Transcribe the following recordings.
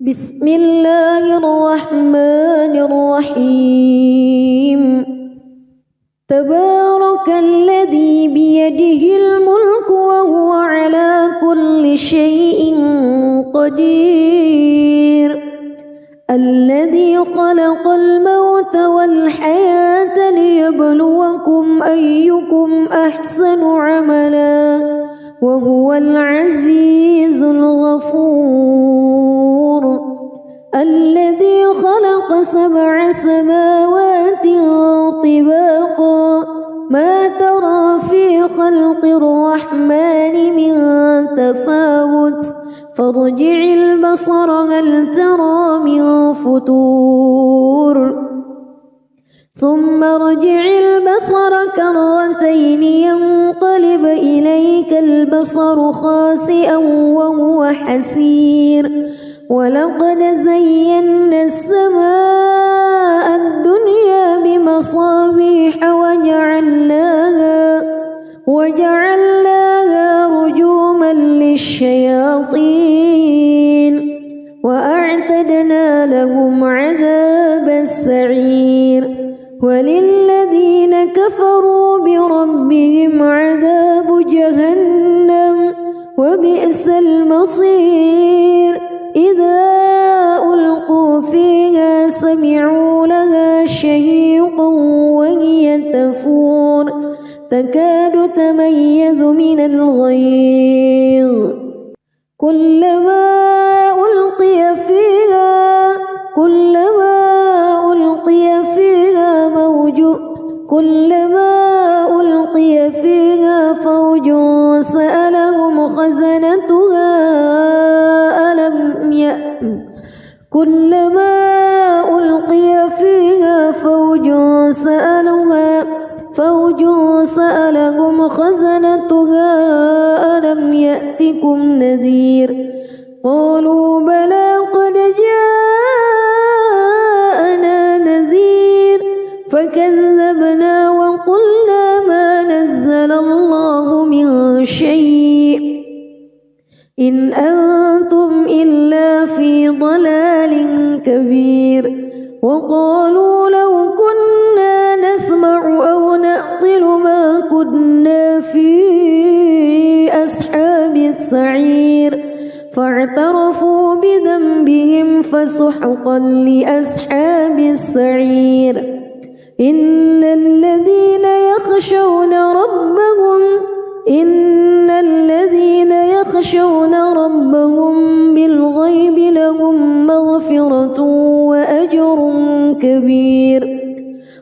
بسم الله الرحمن الرحيم تبارك الذي بيده الملك وهو على كل شيء قدير الذي خلق الموت والحياة ليبلوكم أيكم أحسن عملا وهو العزيز الغفور الذي خلق 7 سماوات طباقا ما ترى في خلق الرحمن من تفاوت فارجع البصر هل ترى من فتور ثم ارجع البصر كرتين ينقلب إليك البصر خاسئا وهو حسير ولقد زينا السماء الدنيا بمصابيح وجعلناها رجوما للشياطين وأعتدنا لهم عذاب السعير وللذين كفروا بربهم عذاب جهنم وبئس المصير إذا ألقوا فيها سمعوا لها شهيقا وهي تفور تكاد تميز من الغيظ كلما ألقي فيها فوج سألهم خزنتها ألم يأتكم نذير قالوا بلى قد جاءنا نذير فكذبنا وقلنا ما نزل الله من شيء إن أنتم إلا في ضلال كبير وقالوا لو كنا نسمع أو نعقل ما كنا في أصحاب السعير فاعترفوا بذنبهم فسحقا لأصحاب السعير إن الذين يخشون ربهم بالغيب لهم مغفرة وأجر كبير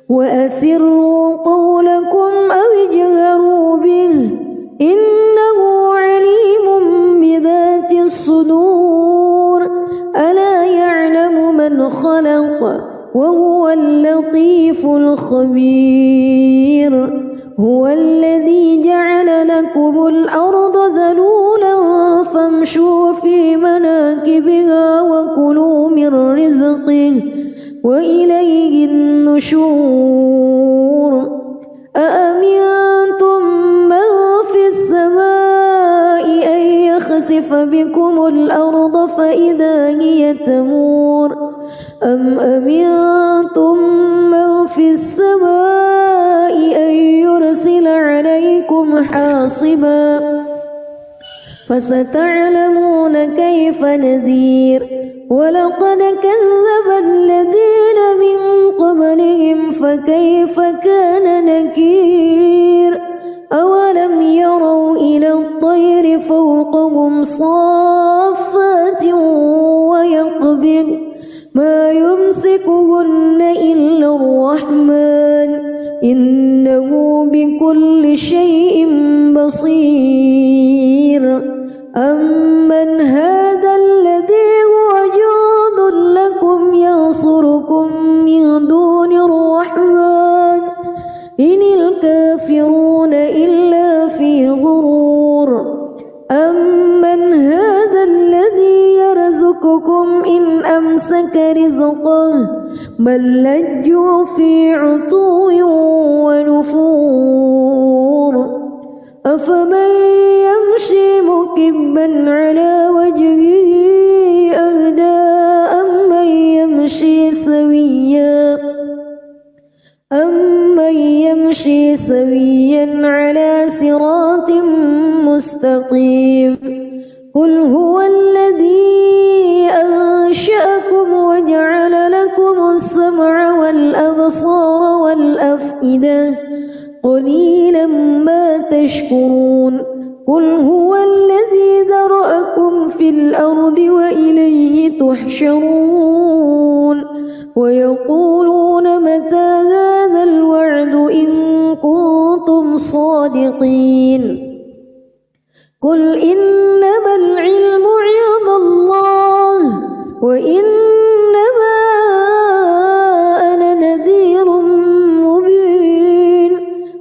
وأسروا قولكم أو اجهروا به إنه عليم بذات الصدور ألا يعلم من خلق وهو اللطيف الخبير هو الذي جعل لكم الأرض ذلولا فامشوا في مناكبها وكلوا من رزقه وإليه النشور أأمنتم من في السماء أن يخسف بكم الأرض فإذا هي تمور أم أمنتم من في السماء أن يرسل عليكم حاصبا فستعلمون كيف نذير ولقد كذب الذين من قبلهم فكيف كان نكير أولم يروا إلى الطير فوقهم صافات ويقبض ما يمسكهن إلا الرحمن إنه بكل شيء بصير أمن هذا الذي هو جند لكم ينصركم من دون الرحمن إن الكافرون إلا في غرور أمن هذا الذي يرزقكم إن أمسك رزقه بل لجوا في عتو ونفور أفمن يمشي مكبا على وجهه أهدى سويا على صراط مستقيم قل هو الذي أنشأكم وجعل لكم السمع والأبصار والأفئدة قليلا ما تشكرون قل هو الذي ذرأكم في الأرض وإليه تحشرون ويقولون متى هذا الوعد إن كنتم صادقين قل إنما العلم عند الله وإنما أنا نذير مبين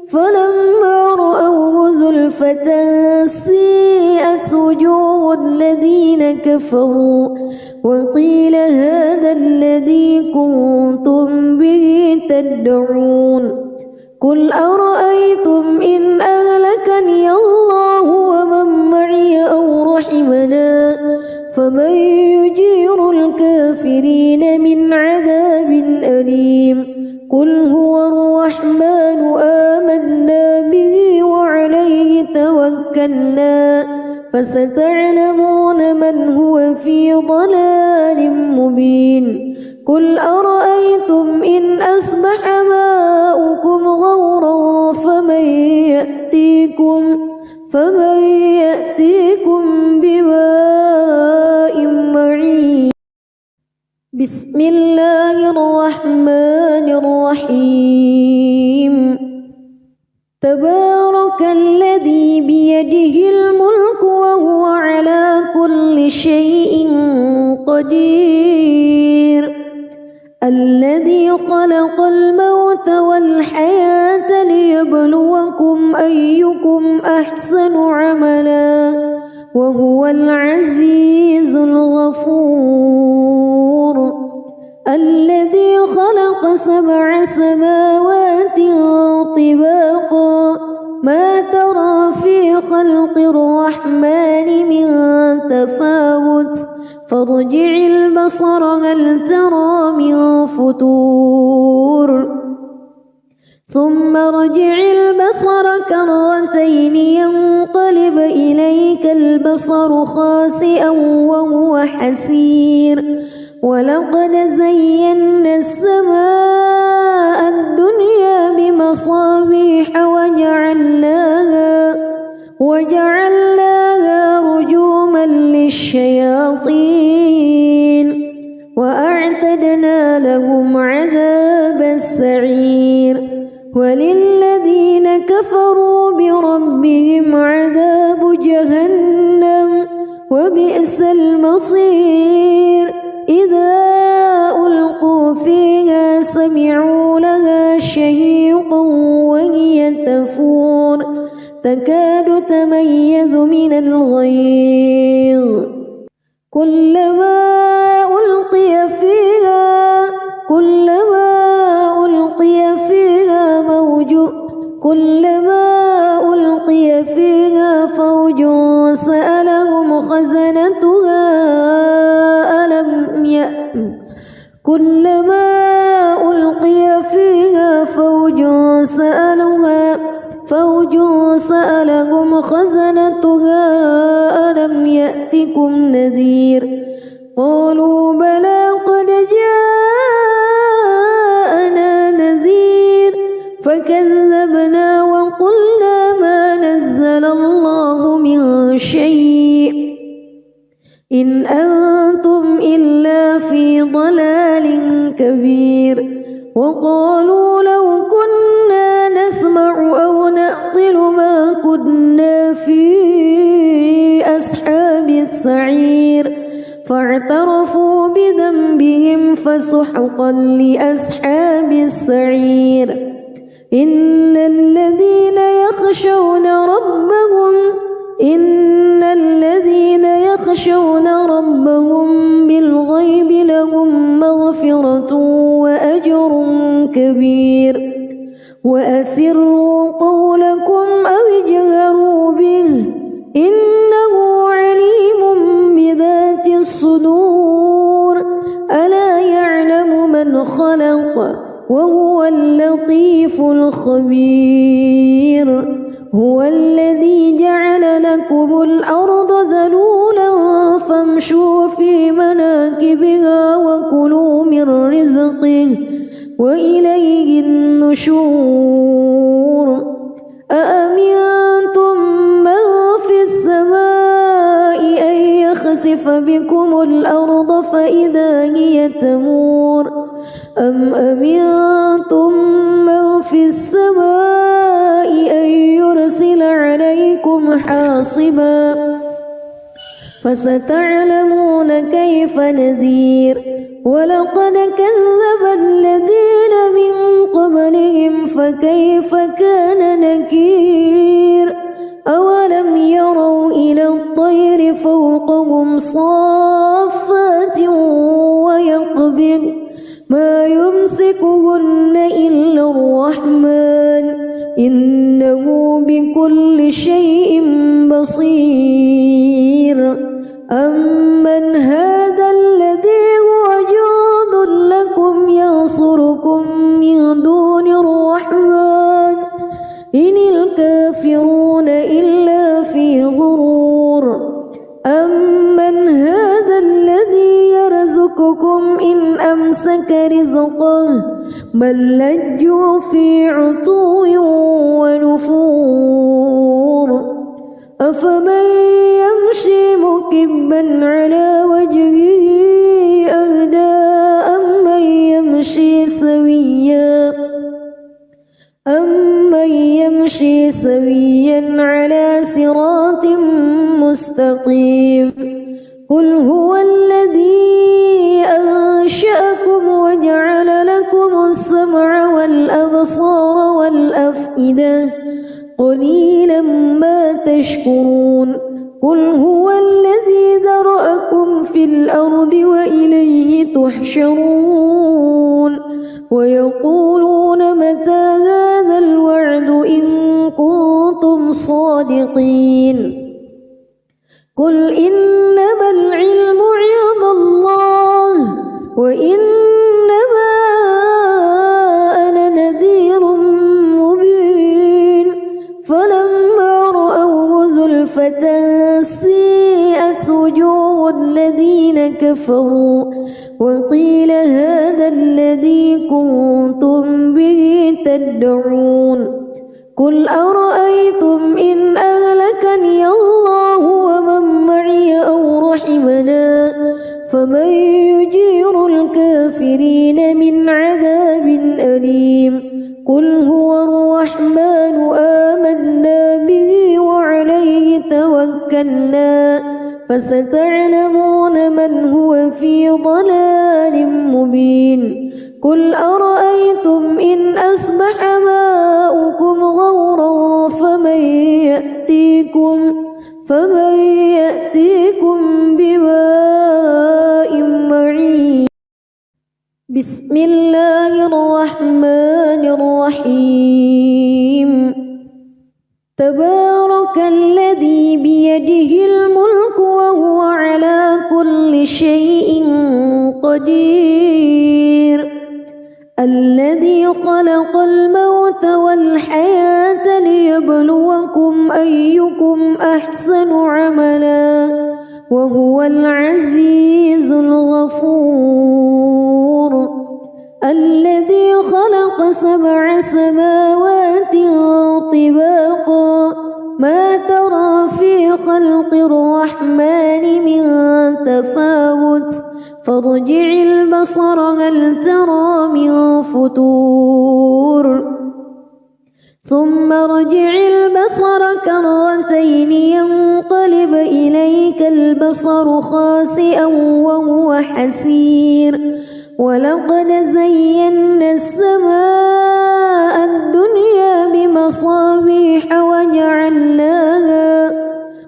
فلما رأوه زلفة سيئت وجوه الذين كفروا وقيل هذا الذي كنتم به تدعون قل أرأيتم إن أهلكني الله ومن معي أو رحمنا فمن يجير الكافرين من عذاب أليم قل هو الرحمن آمنا به وعليه توكلنا فستعلمون من هو في ضلال مبين قل أرأيتم إن أصبح ماؤكم غورا فمن يأتيكم بماء معين بسم الله الرحمن الرحيم تبارك الذي بيده الملك وهو على كل شيء قدير الذي خلق الموت والحياة ليبلوكم أيكم أحسن عملا وهو العزيز الغفور الذي خلق 7 سماوات طباقا ما ترى في خلق الرحمن من تفاوت فارجع البصر هل ترى من فتور ثم ارجع البصر كرتين ينقلب إليك البصر خاسئا وهو حسير ولقد زينا السماء الدنيا بمصابيح وجعلناها رجوما للشياطين وأعتدنا لهم عذاب السعير وللذين كفروا بربهم عذاب جهنم وبئس المصير إذا ألقوا فيها سمعوا لها شهيقا وهي تفور تكاد تميز من الغيظ كلما ألقي فيها فوج سألهم خزنتها ألم يأتكم نذير قالوا بلى قد جاءنا نذير فكذبنا وقلنا ما نزل الله من شيء إن أنتم إلا في ضلال كبير وقالوا لو كنا نسمع أو نعقل ما كنا في أصحاب السعير فاعترفوا بذنبهم فسحقا لأصحاب السعير إن الذين يخشون ربهم بالغيب لهم مغفرة وأجر كبير وأسروا قولكم أو اجهروا به إنه عليم بذات الصدور ألا يعلم من خلق وهو اللطيف الخبير هو الذي جعل لكم الأرض ذلولا فامشوا في مناكبها وكلوا من رزقه وإليه النشور أأمنتم من في السماء أن يخسف بكم الأرض فإذا هي تمور أم أمنتم من في السماء أن يرسل عليكم حاصبا فستعلمون كيف نذير ولقد كذب الذين من قبلهم فكيف كان نكير أولم يروا إلى الطير فوقهم صافات ويقبض ما يمسكهن إلا الرحمن إنه بكل شيء بصير أمن هذا الذي هو جند لكم ينصركم من دون الرحمن إن الكافرون إلا في غرور أمن هذا الذي يرزقكم إن أمسك رزقه بل لجوا في عتو ونفور أفمن يمشي مكبا على وجهه أهدى أمن يمشي سويا على صراط مستقيم قل هو الذي أنشأكم وجعل لكم السمع والأبصار والأفئدة قليلا ما تشكرون قل هو الذي ذرأكم في الأرض وإليه تحشرون ويقولون متى هذا الوعد إن كنتم صادقين قل إنما العلم عند الله وإنما أنا نذير مبين فلما رأوه زلفة سيئت وجوه الذين كفروا وقيل هذا الذي كنتم به تدعون قل أرأيتم إن أهلكني الله ومن معي أو رحمنا فمن يجير الكافرين من عذاب أليم قل هو الرحمن آمنا به وعليه توكلنا فستعلمون من هو في ضلال مبين قل أرأيتم إن أصبح ماؤكم غورا فمن يأتيكم بماء معين بسم الله الرحمن الرحيم تبارك الذي بيده الملك وهو على كل شيء قدير الذي خلق الموت والحياة ليبلوكم أيكم أحسن عملا وهو العزيز الغفور الذي خلق 7 سماوات طباقا ما ترى في خلق الرحمن من تفاوت فارجع البصر هل ترى من فتور ثم ارجع البصر كرتين ينقلب إليك البصر خاسئا وهو حسير ولقد زينا السماء الدنيا بمصابيح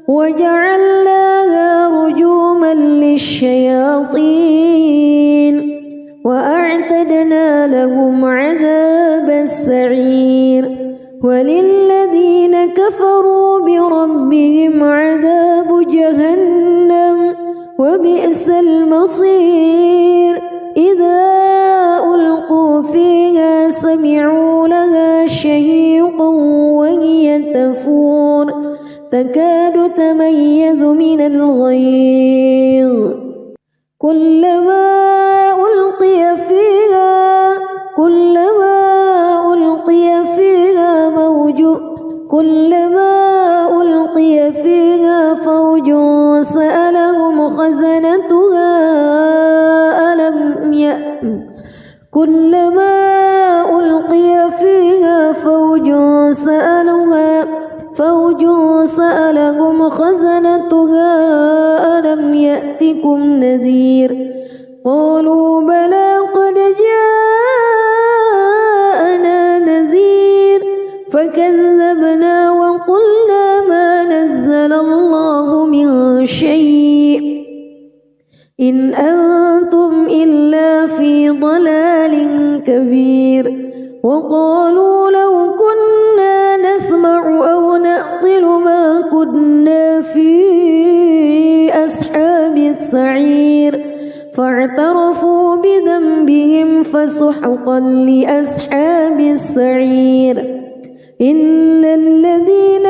وجعلناها رجوما للشياطين وأعتدنا لهم عذاب السعير وللذين كفروا بربهم عذاب جهنم وبئس المصير إذا ألقوا فيها تكاد تميز من الغيظ كلما ألقي فيها فوج سألهم خزنتها ألم يأتكم نذير قالوا بلى قد جاءنا نذير فكذبنا وقلنا ما نزل الله من شيء إن أنتم إلا في ضلال كبير وقالوا لو كنا نسمع أو نعقل ما كنا في أصحاب السعير فاعترفوا بذنبهم فسحقا لأصحاب السعير إن الذين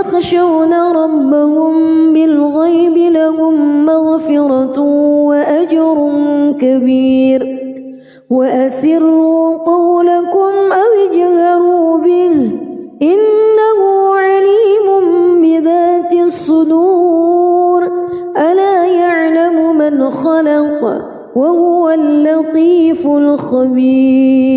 يخشون ربهم بالغيب لهم مغفرة وأجر كبير وأسروا قولكم أو اجهروا به إنه عليم بذات الصدور ألا يعلم من خلق وهو اللطيف الخبير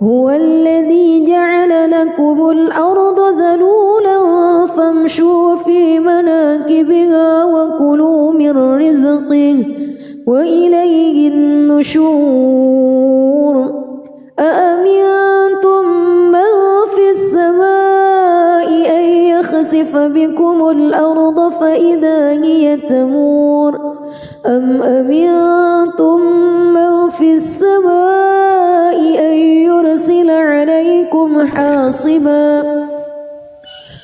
هو الذي جعل لكم الأرض ذلولا فامشوا في مناكبها وكلوا من رزقه وإليه النشور أأمنتم من في السماء أن يخسف بكم الأرض فإذا هي تمور أم أمنتم من في السماء أن يرسل عليكم حاصبا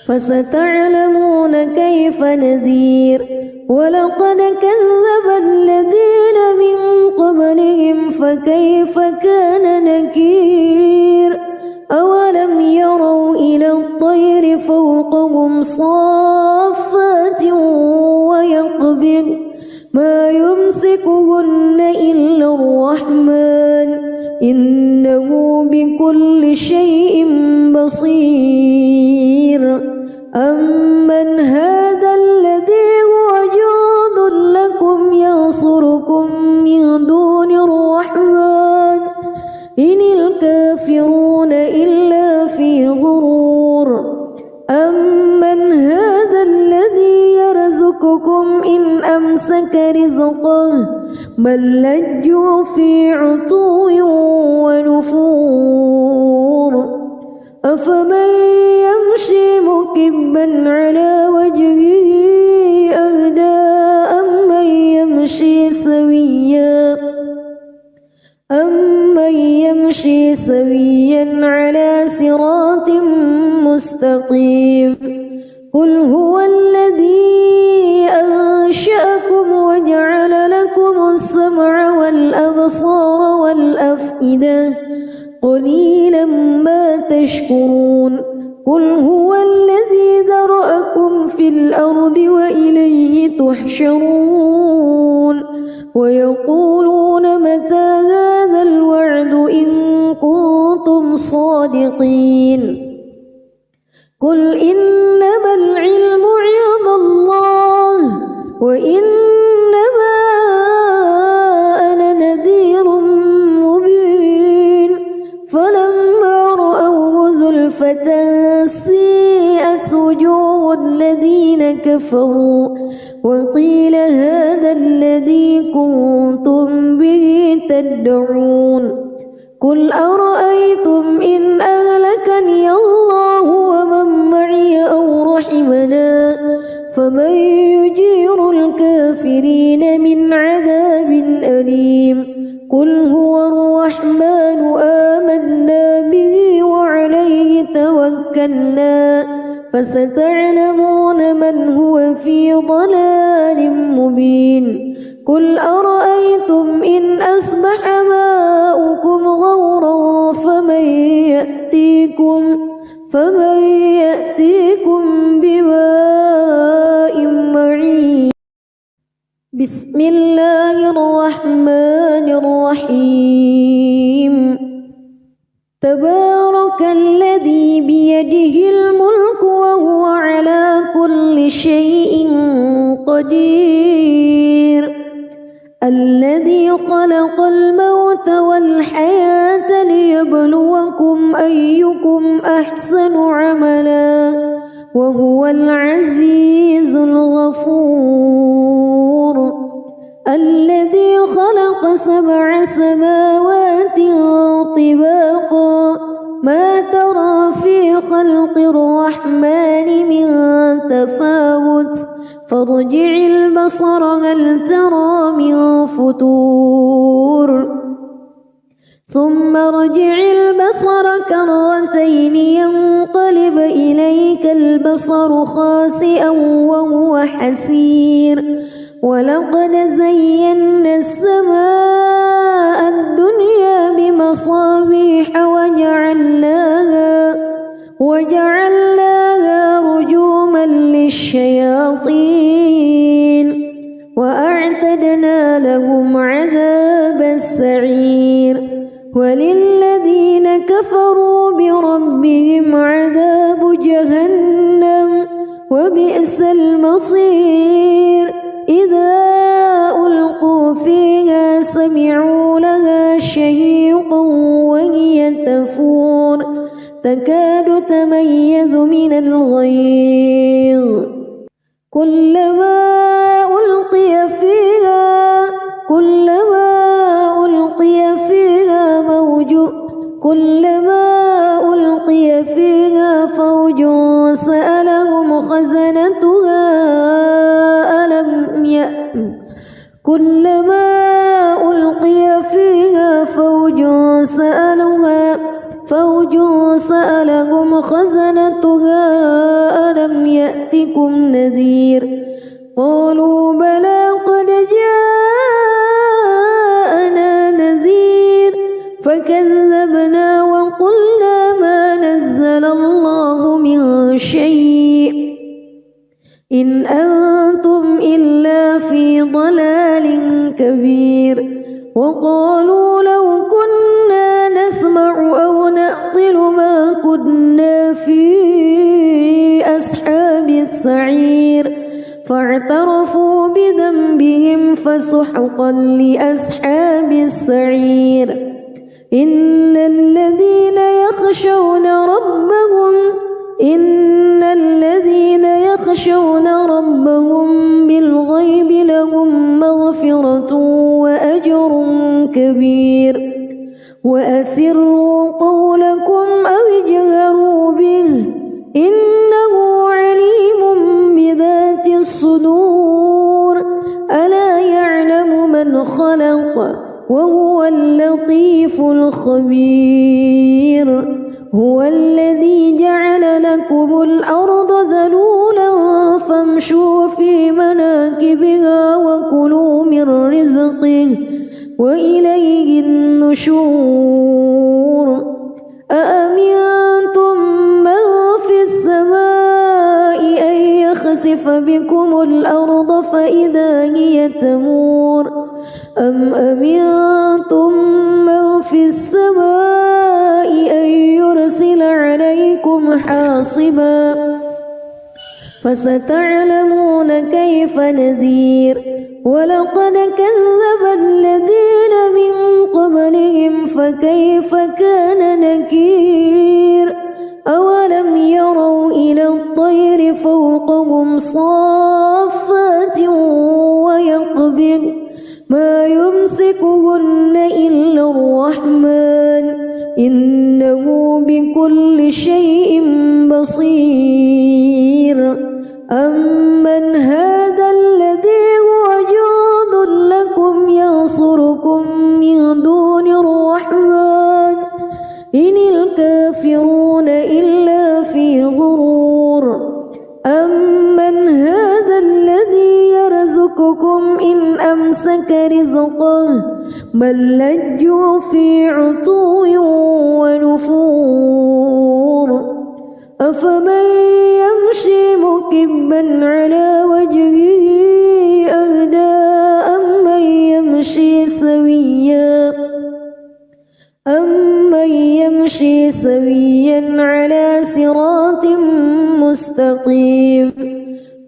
فستعلمون كيف نذير ولقد كذب الذين من قبلهم فكيف كان نكير أولم يروا إلى الطير فوقهم صافات ويقبض ما يمسكهن إلا الرحمن إنه بكل شيء بصير أمن هذا الذي هو جند لكم ينصركم من دون الرحمن إن الكافرون إلا في غرور أمن هذا الذي يرزقكم إن أمسك رزقه بل لجوا في عتو ونفور أفمن يمشي مكبا على وجهه أهدى أمن يمشي سويا على صراط مستقيم قل هو الذي أنشأكم وجعل لكم السمع والأبصار والأفئدة قليلا ما تشكرون قل هو الذي ذرأكم في الأرض وإليه تحشرون ويقولون متى هذا الوعد إن كنتم صادقين قل إنما العلم عند الله وإنما أنا نذير مبين فلما رأوه زلفة سيئت وجوه الذين كفروا وقيل هذا الذي كنتم به تدعون قل أرأيتم إن أهلكني الله ومن معي أو رحمنا فمن يجير الكافرين من عذاب أليم قل هو الرحمن آمنا به وعليه توكلنا فستعلمون من هو في ضلال مبين قل أرأيتم إن أصبح ماؤكم غورا فمن بسم الله الرحمن الرحيم تبارك الذي بيده الملك وهو على كل شيء قدير الذي خلق الموت والحياة ليبلوكم أيكم أحسن عملا وهو العزيز الغفور الذي خلق 7 سماوات طباقا ما ترى في خلق الرحمن من تفاوت فارجع البصر هل ترى من فتور ثم ارجع البصر كرتين ينقلب إليك البصر خاسئا وهو حسير ولقد زينا السماء الدنيا بمصابيح وجعلناها رجوما للشياطين وأعتدنا لهم عذاب السعير وللذين كفروا بربهم عذاب جهنم وبئس المصير إذا ألقوا فيها سمعوا لها شهيقا وهي تفور تكاد تميز من الغيظ كلما ألقي فيها فوج سألهم خزنتها ألم يأتكم نذير قالوا بلى قد جاءنا نذير فكذبنا وقلنا ما نزل الله من شيء إن أنتم إلا في ضلال كبير وقالوا لو كنا نسمع أو نعقل ما كنا في أصحاب السعير فاعترفوا بذنبهم فسحقا لأصحاب السعير إن الذين يخشون ربهم بالغيب لهم مغفرة وأجر كبير وأسروا قولكم أو اجهروا به إنه عليم بذات الصدور ألا يعلم من خلق وهو اللطيف الخبير هو الذي جعل لكم الأرض ذلولا فامشوا في مناكبها وكلوا من رزقه وإليه النشور أأمنتم من في السماء أن يخسف بكم الأرض فإذا هي تمور أم أمنتم من في السماء أن يرسل عليكم حاصبا فستعلمون كيف نذير ولقد كذب الذين من قبلهم فكيف كان نكير أولم يروا إلى الطير فوقهم صافات ويقبض ما يمسكهن إلا الرحمن إنه بكل شيء بصير أمن هذا الذي هو جند لكم ينصركم من دون الرحمن إن الكافرون إلا في غرور أمن هذا الذي يرزقكم إن أمسك رزقه بل لجوا في عتو ونفور أفمن يمشي مكبا على وجهه أهدى سويا على صراط مستقيم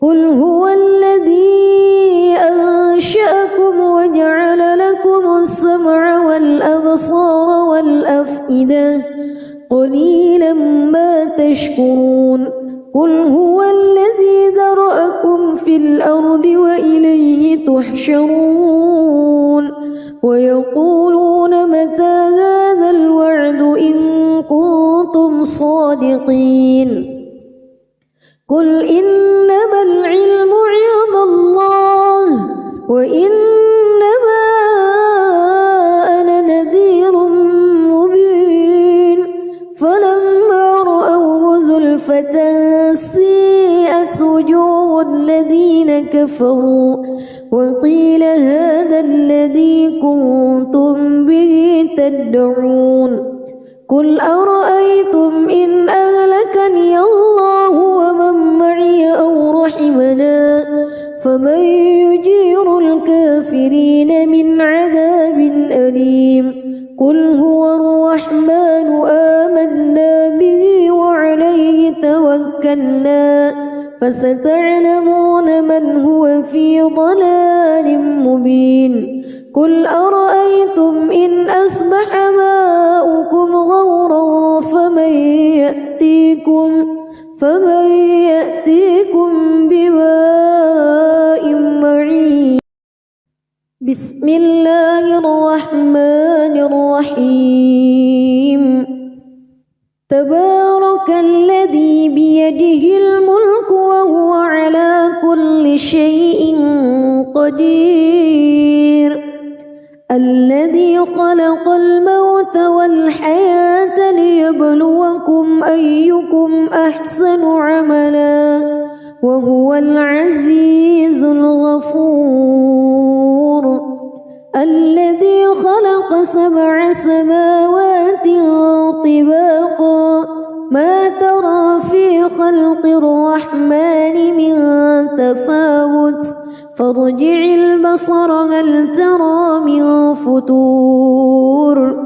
قل هو الذي أنشأكم وجعل لكم السمع والأبصار والأفئدة قليلا ما تشكرون قل هو الذي ذرأكم في الأرض وإليه تحشرون ويقولون متى هذا الوعد إن كنتم صادقين قل إنما العلم عند الله وإنما أنا نذير مبين فلما رأوه زلفة سيئت وجوه الذين كفروا وقيل هذا الذي كنتم به تدعون قل أرأيتم إن أهلكني الله ومن معي أو رحمنا فمن يجير الكافرين من عذاب أليم قل هو الرحمن آمنا به وعليه توكلنا فستعلمون من هو في ضلال مبين قل أرأيتم إن أصبح ماؤكم غورا فمن يأتيكم بماء معين بسم الله الرحمن الرحيم تبارك الذي بيده الملك وهو على كل شيء قدير الذي خلق الموت والحياة ليبلوكم أيكم أحسن عملا وهو العزيز الغفور الذي خلق 7 سماوات طباقا ما ترى في خلق الرحمن من تفاوت فارجع البصر هل ترى من فطور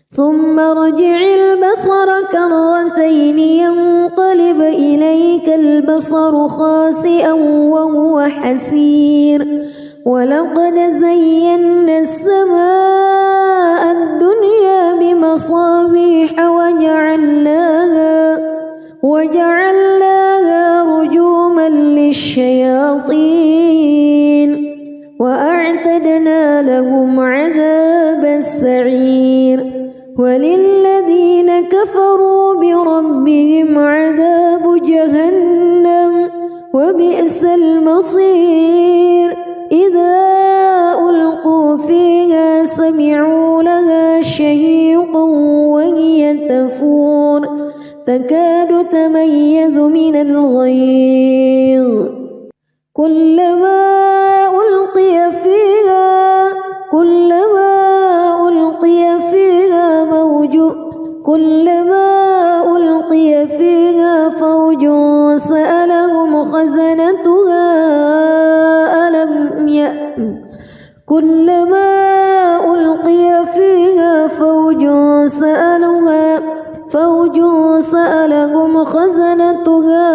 ثم ارجع البصر كرتين ينقلب إليك البصر خاسئا وهو حسير ولقد زينا السماء الدنيا بمصابيح وجعلناها رجوما للشياطين وأعتدنا لهم عذاب السعير وللذين كفروا بربهم عذاب جهنم وبئس المصير إذا ألقوا فيها سمعوا لها شهيقا وهي تفور تكاد تميز من الغيظ كلما ألقي فيها فوج سألهم خزنتها كلما ألقي فيها فوج سألهم خزنتها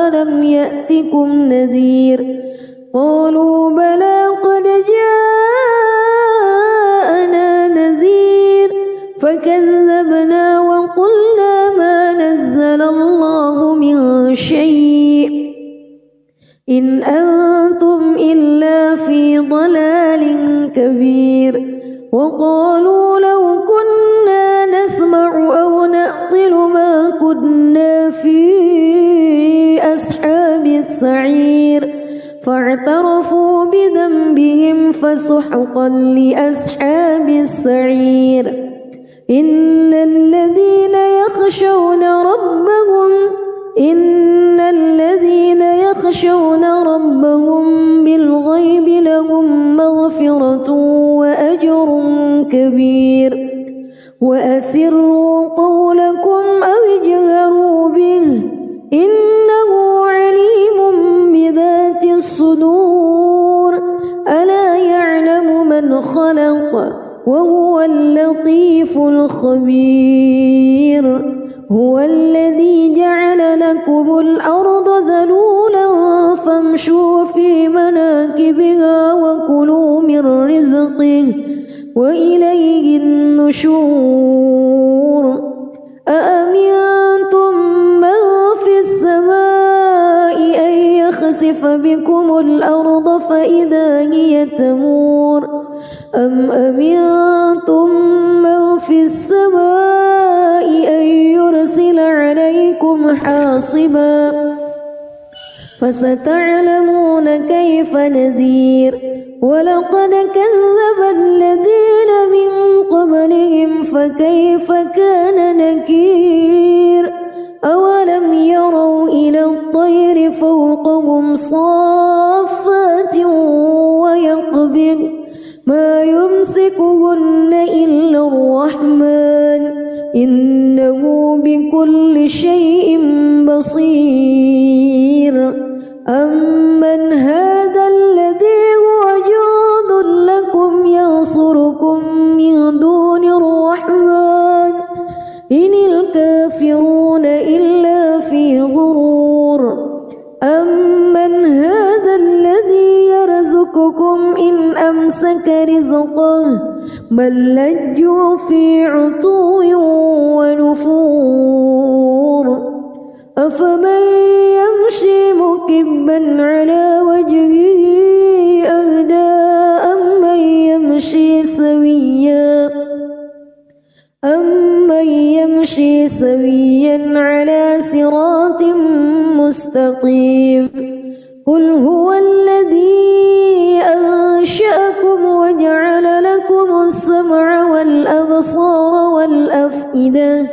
ألم يأتكم نذير قالوا بلى قد جاءنا نذير فكذبنا وقلنا ما نزل الله من شيء إن أنتم إلا في ضلال كبير وقالوا لو كنا نسمع أو نعقل ما كنا في أصحاب السعير فاعترفوا بذنبهم فسحقا لأصحاب السعير إن الذين يخشون ربهم بالغيب لهم مغفرة وأجر كبير وأسروا قولكم أو اجهروا به إنه عليم بذات الصدور ألا يعلم من خلق وهو اللطيف الخبير هو الذي جعل لكم الأرض ذلولا فامشوا في مناكبها وكلوا من رزقه وإليه النشور أأمنتم من في السماء أن يخسف بكم الأرض فإذا هي تمور أم أمنتم من في السماء أن يرسل عليكم حاصبا فستعلمون كيف نذير ولقد كذب الذين من قبلهم فكيف كان نكير أولم يروا إلى الطير فوقهم صافات ويقبض ما يمسكهن إلا الرحمن إنه بكل شيء بصير أمن هذا الذي هو جند لكم ينصركم من دون الرحمن إن الكافرون إلا في غرور أمن هذا الذي يرزقكم إن أمسك رزقه بل لجوا في عتو ونفور أفمن يمشي مكبا على وجهه أهدى أمن يمشي سويا على صراط مستقيم قل هو الذي أنشأكم وجعل لكم السمع والأبصار والأفئدة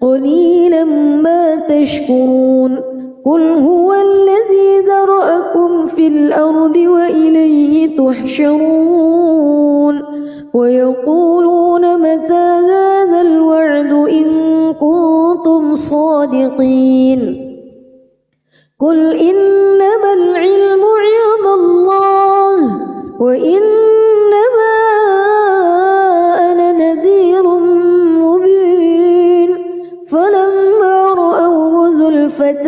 قليلا ما تشكرون قل هو الذي ذرأكم في الأرض وإليه تحشرون ويقولون متى هذا الوعد إن كنتم صادقين قل إنما العلم عند الله وإنما أنا نذير مبين فلما رأوه زلفة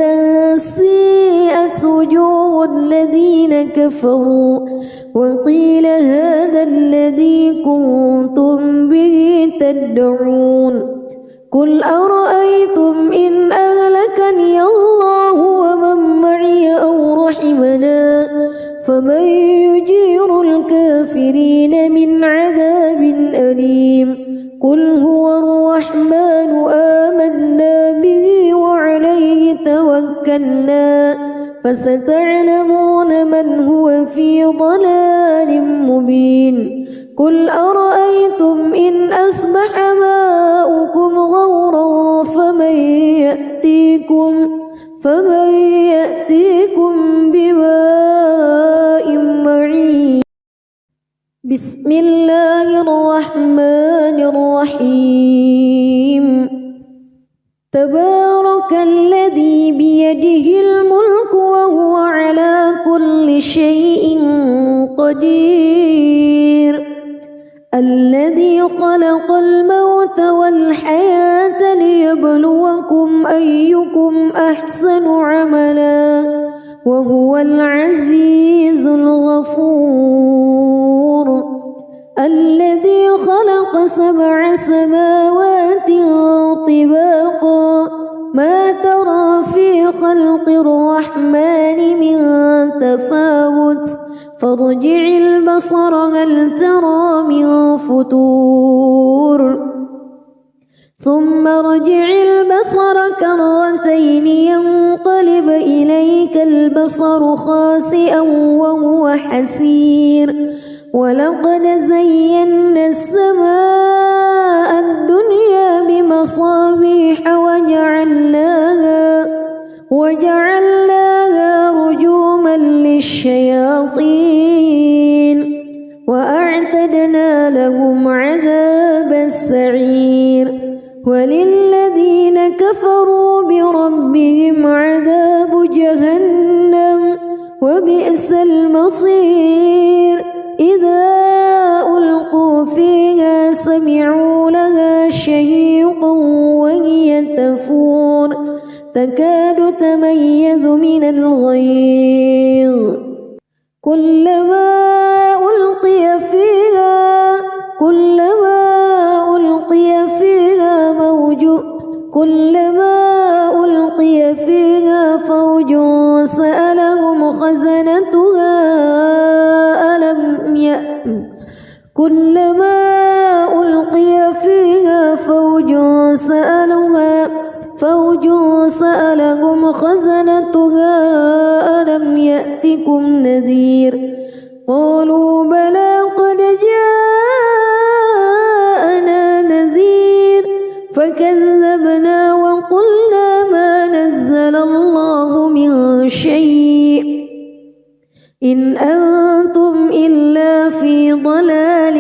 سيئت وجوه الذين كفروا وقيل هذا الذي كنتم به تدعون قل أرأيتم إن أهلكني الله ومن معي أو رحمنا فمن يجير الكافرين من عذاب أليم قل هو الرحمن آمنا به وعليه توكلنا فستعلمون من هو في ضلال مبين قل أرأيتم إن أصبح ماؤكم غورا فمن يأتيكم بماء معين بسم الله الرحمن الرحيم تبارك الذي بيده الملك وهو على كل شيء قدير الذي خلق الموت والحياة ليبلوكم أيكم أحسن عملا وهو العزيز الغفور الذي خلق 7 سماوات طباقا ما ترى في خلق الرحمن من تفاوت فارجع البصر هل ترى من فتور ثم ارجع البصر كرتين ينقلب إليك البصر خاسئا وهو حسير ولقد زينا السماء الدنيا بمصابيح وجعلناها رجوما للشياطين وأعتدنا لهم عذاب السعير وللذين كفروا بربهم عذاب جهنم وبئس المصير إذا ألقوا فيها يتميز من الغيظ كلما ألقي فيها فوج سألهم خزنتها ألم يأتكم نذير قالوا بلى قد جاءنا نذير فكذبنا وقلنا ما نزل الله من شيء إن أنتم إلا في ضلال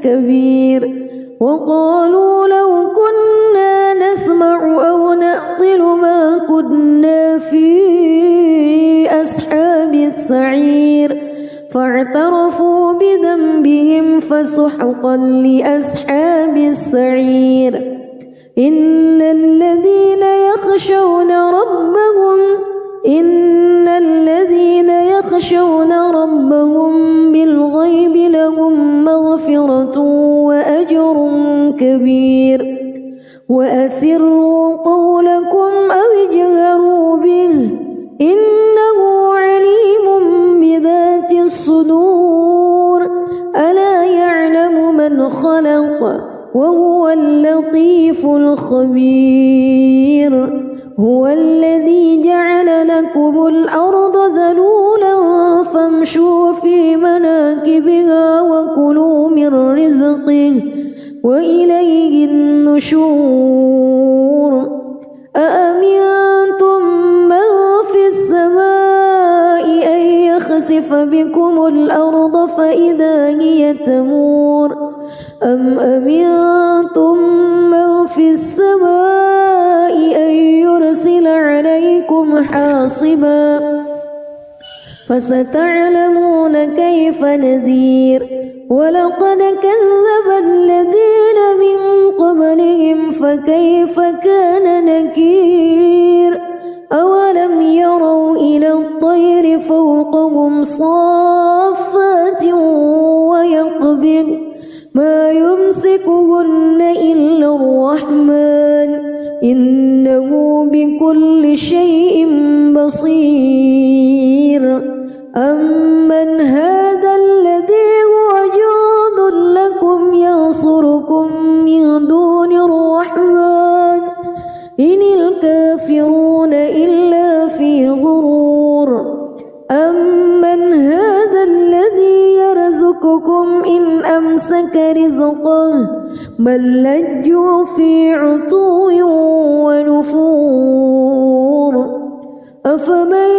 كبير وقالوا لو كنا نسمع أو نعقل ما كنا في أصحاب السعير فاعترفوا بذنبهم فسحقا لأصحاب السعير إن الذين يخشون ربهم بالغيب لهم مغفرة وأجر كبير وأسروا قولكم أو اجهروا به إنه عليم بذات الصدور ألا يعلم من خلق وهو اللطيف الخبير هو الذي جعل لكم الأرض ذلولا فامشوا في مناكبها وكلوا من رزقه وإليه النشور أأمنتم من في السماء أن يخسف بكم الأرض فإذا هي تمور أم أمنتم من في السماء أن يرسل عليكم حاصبا فستعلمون كيف نذير ولقد كذب الذين من قبلهم فكيف كان نكير أولم يروا إلى الطير فوقهم صافات ويقبض ما يمسكهن إلا الرحمن إنه بكل شيء بصير أمن هذا الذي هو جند لكم ينصركم من دون الرحمن إن الكافرون إلا في غرور أمن هذا الذي يرزقكم إن أمسك رزقه بل لجوا في عتو ونفور أفمن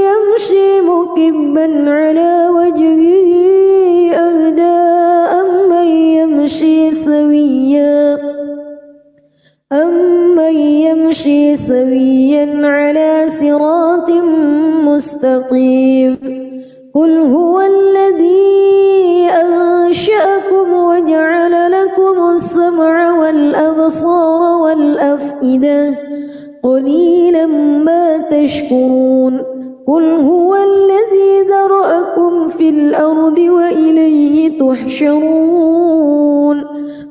يمشي مكبا على وجهه أهدى أمن يمشي سويا على صراط مستقيم قل هو الذي أنشأكم وجعل لكم السمع والأبصار والأفئدة قليلا ما تشكرون قل هو الذي ذرأكم في الأرض وإليه تحشرون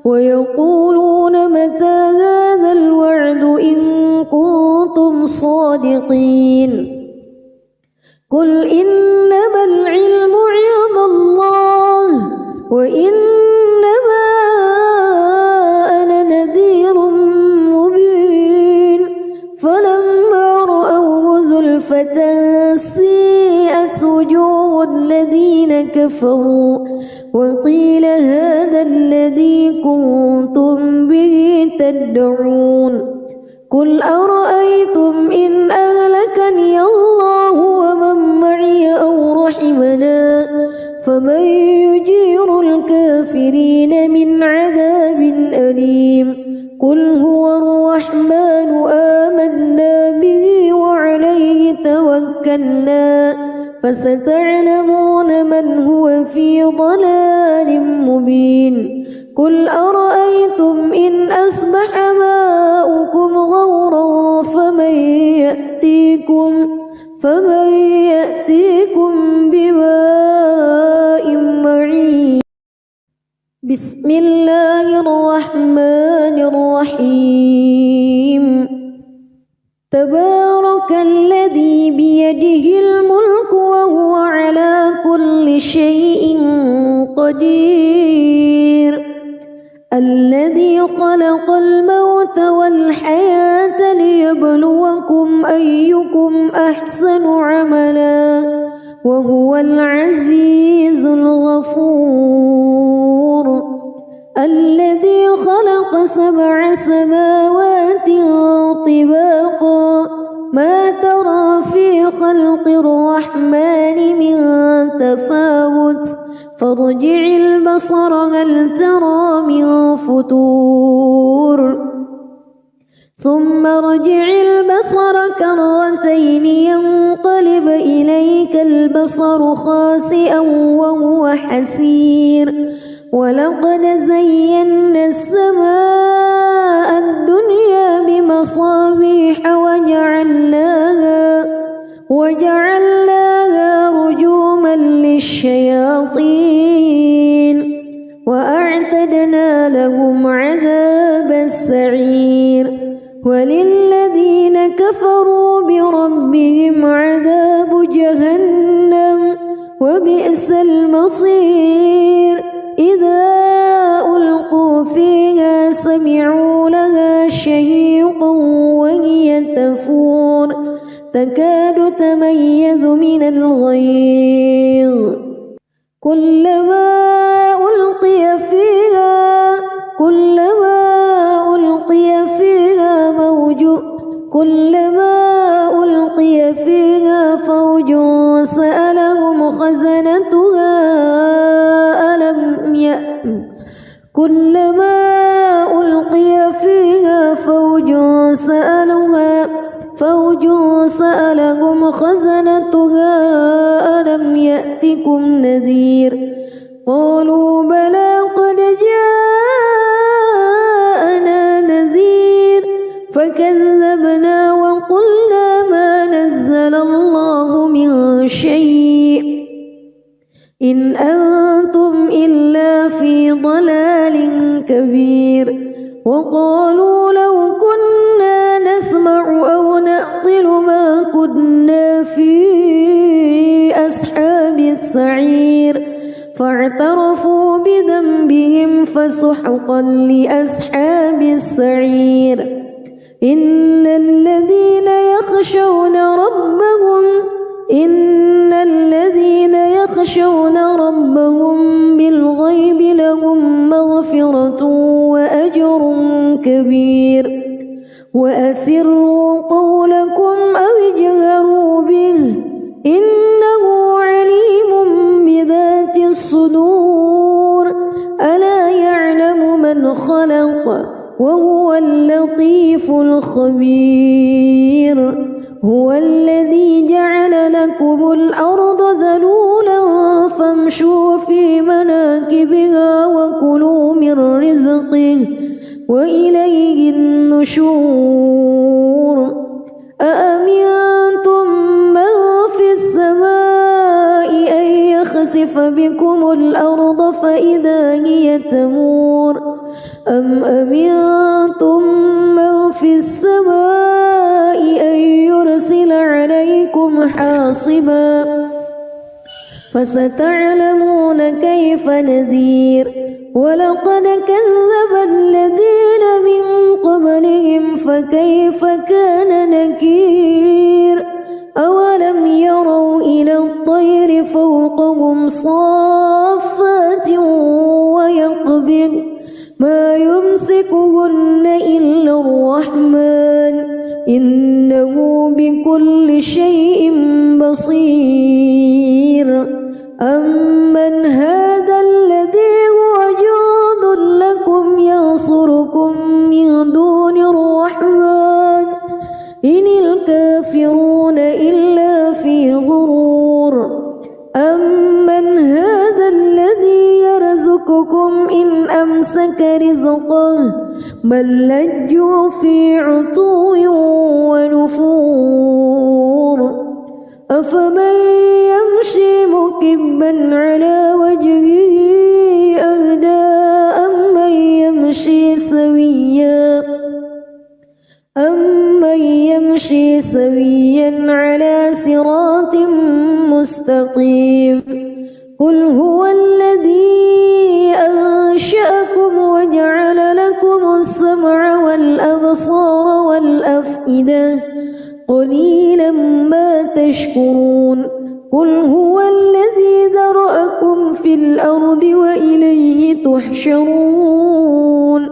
ويقولون متى هذا الوعد إن كنتم صادقين قل إنما العلم عند الله وإنما أنا نذير مبين فلما رأوه زلفة سيئت وجوه الذين كفروا وقيل هذا الذي كنتم به تدعون قل أرأيتم إن أهلكني الله ومن معي أو رحمنا فمن يجير الكافرين من عذاب أليم قل هو الرحمن آمنا به وعليه توكلنا فستعلمون من هو في ضلال مبين قل أرأيتم إن أصبح ماؤكم غورا فمن يأتيكم بماء معين. بسم الله الرحمن الرحيم. تبارك الذي بيده الملك وهو على كل شيء قدير. الذي خلق الموت والحياة ليبلوكم أيكم أحسن عملا وهو العزيز الغفور. الذي خلق 7 سماوات طباقا ما ترى في خلق الرحمن من تفاوت فارجع البصر هل ترى من فطور ثم ارجع البصر كرتين ينقلب إليك البصر خاسئا وهو حسير. ولقد زينا السماء الدنيا بمصابيح وجعلناها رجوما للشياطين وأعتدنا لهم عذاب السعير. وللذين كفروا بربهم عذاب جهنم وبئس المصير. إذا ألقوا فيها سمعوا لها شهيقا وهي تفور تكاد تميز من الغيظ كلما ألقي فيها فوج سألهم خزنتها ألم يأتكم نذير قالوا بلى قد جاءنا نذير فكذبنا وقلنا ما نزل الله من شيء إن أنتم إلا في ضلال كبير. وقالوا لو كنا نسمع أو نعقل ما كنا في أصحاب السعير فاعترفوا بذنبهم فسحقا لأصحاب السعير. إن الذين يخشون ربهم بالغيب لهم مغفرة وأجر كبير. وأسروا قولكم أو اجهروا به إنه عليم بذات الصدور. ألا يعلم من خلق وهو اللطيف الخبير. هو الذي جعل لكم الأرض ذلولا فامشوا في مناكبها وكلوا من رزقه وإليه النشور. أأمنتم من في السماء أن يخسف بكم الأرض فإذا هي تمور أم أمنتم من في السماء أن يرسل عليكم حاصبا فستعلمون كيف نذير. ولقد كذب الذين من قبلهم فكيف كان نكير. أولم يروا إلى الطير فوقهم صافات ويقبض ما يمسكهن إلا الرحمن إنه بكل شيء بصير. أمن هذا الذي هو جند لكم ينصركم من دون الرحمن إن الكافرون إلا في غرور. أمن هذا الذي يرزقكم إن أمسك أمسك رزقه بل لجوا في عتو ونفور أفمن يمشي مكبا على وجهه أهدى أمن يمشي سويا على صراط مستقيم قل هو الذي أنشأكم وجعل لكم السمع والأبصار والأفئدة قليلا ما تشكرون قل هو الذي ذرأكم في الأرض وإليه تحشرون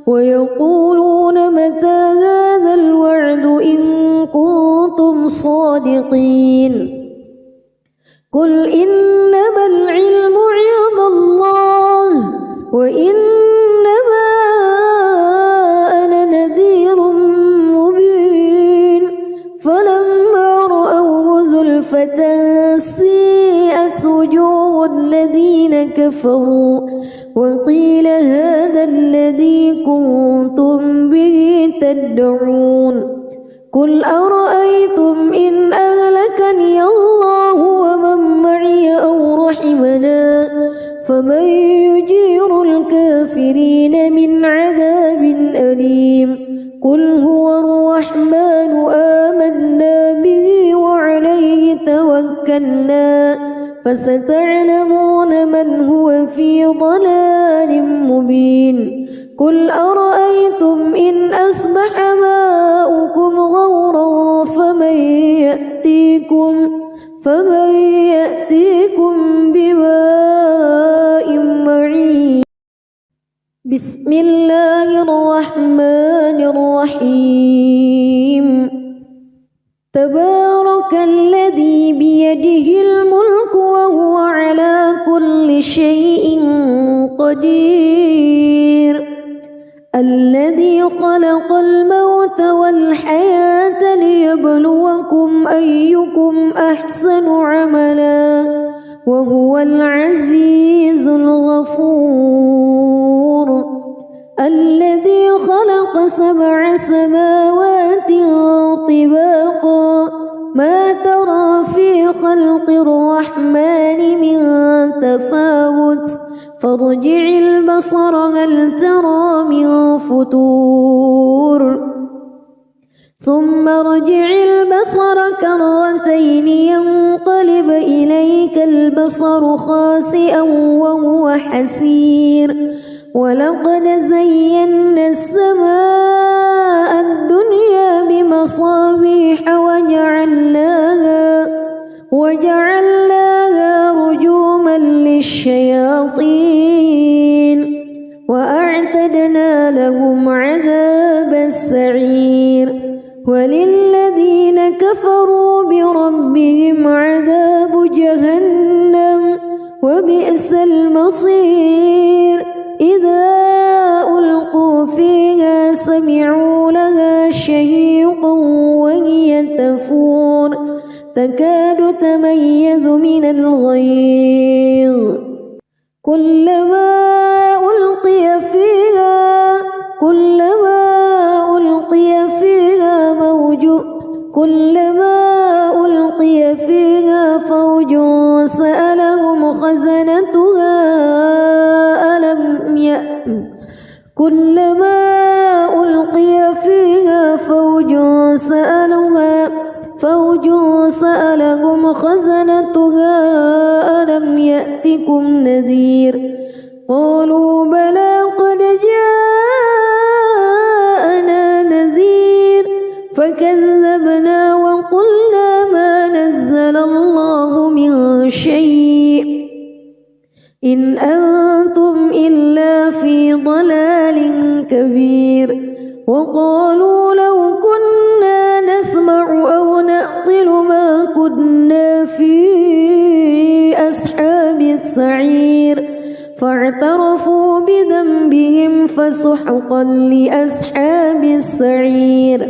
ويقولون متى هذا الوعد إن كنتم صادقين قل إنما العلم عند الله وإنما أنا نذير مبين فلما رأوه زلفة سيئت وجوه الذين كفروا وقيل هذا الذي كنتم به تدعون قل أرأيتم إن أهلكني الله ومن معي أو رحمنا فمن يجير الكافرين من عذاب أليم قل هو الرحمن آمنا به وعليه توكلنا فستعلمون من هو في ضلال مبين قل أرأيتم إن أصبح ماؤكم غورا فمن يأتيكم بماء معين بسم الله الرحمن الرحيم تبارك الذي بيده الملك وهو على كل شيء قدير الذي خلق الموت والحياة ليبلوكم أيكم أحسن عملا وهو العزيز الغفور الذي خلق 7 سماوات طباقا ما ترى في خلق الرحمن من تفاوت فارجع البصر هل ترى من فتور ثم ارجع البصر كرتين ينقلب إليك البصر خاسئا وهو حسير ولقد زينا السماء الدنيا بمصابيح وجعلناها رجوما للشياطين وأعتدنا لهم عذاب السعير وللذين كفروا بربهم عذاب جهنم وبئس المصير إذا ألقوا فيها سمعوا لها شهيقا وهي تفور تكاد تميز من الغيظ كلما ألقي فيها فوج سألهم خزنتها كلما ألقي فيها فوج سألهم خزنتها ألم يأتكم نذير قالوا بلى قد جاءنا نذير فكذبنا وقلنا ما نزل الله من شيء إن أنتم إلا في ضلال كبير وقالوا لو كنا نسمع أو نعقل ما كنا في أصحاب السعير فاعترفوا بذنبهم فسحقا لأصحاب السعير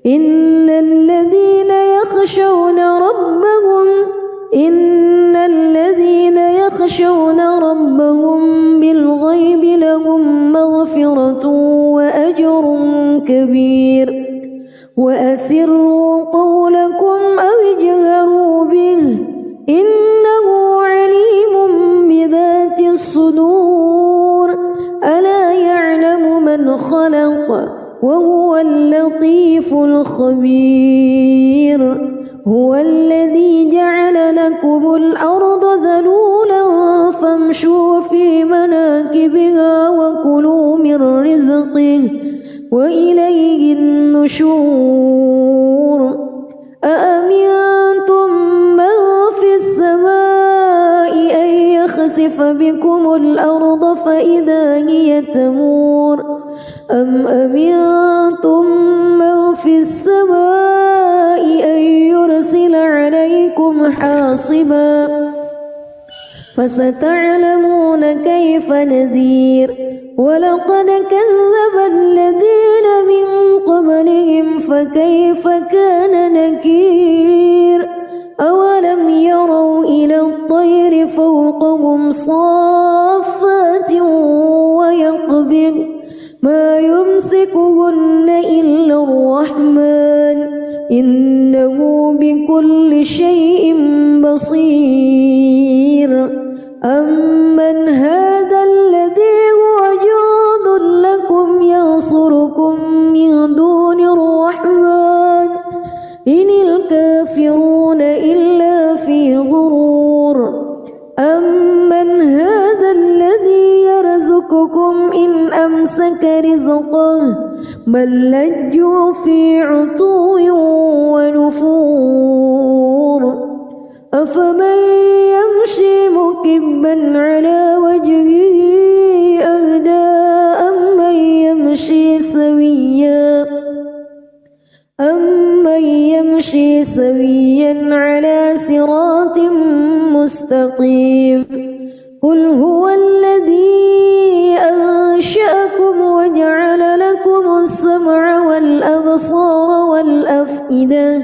إن الذين يخشون ربهم بالغيب لهم لهم مغفرة وأجر كبير وأسروا قولكم أو اجهروا به إنه عليم بذات الصدور ألا يعلم من خلق وهو اللطيف الخبير هو الذي جعل لكم الأرض ذلولا فامشوا في مناكبها وكلوا من رزقه وإليه النشور أأمنتم من في السماء أن يخسف بكم الأرض فإذا هي تمور أم أمنتم من في السماء أن يرسل عليكم حاصبا فستعلمون كيف نذير ولقد كذب الذين من قبلهم فكيف كان نكير أولم يروا إلى الطير فوقهم صافات ويقبض ما يمسكهن إلا الرحمن إنه بكل شيء بصير أمن هذا الذي هو جند لكم ينصركم من دون الرحمن إن الكافرون إلا في غرور أمن هذا الذي يرزقكم إن أمسك رزقه بل لجوا في عتو ونفور أفمن يمشي مكبا على وجهه أهدى أمن يمشي سويا على صراط مستقيم قل هو الذي أنشأكم وجعل لكم السمع والأبصار والأفئدة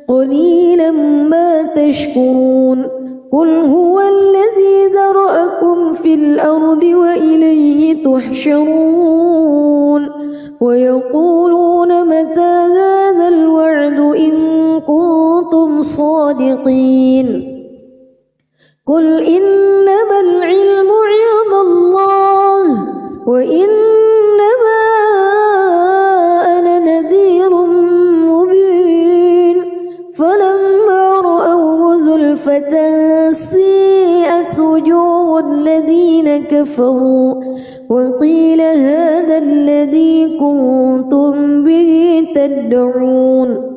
قليلا ما تشكرون قل هو الذي ذرأكم في الأرض وإليه تحشرون ويقولون متى هذا الوعد إن كنتم صادقين قل إنما العلم عند الله وإنما أنا نذير مبين فلما رأوه زلفة سيئت وجوه الذين كفروا وقيل هذا الذي كنتم به تدعون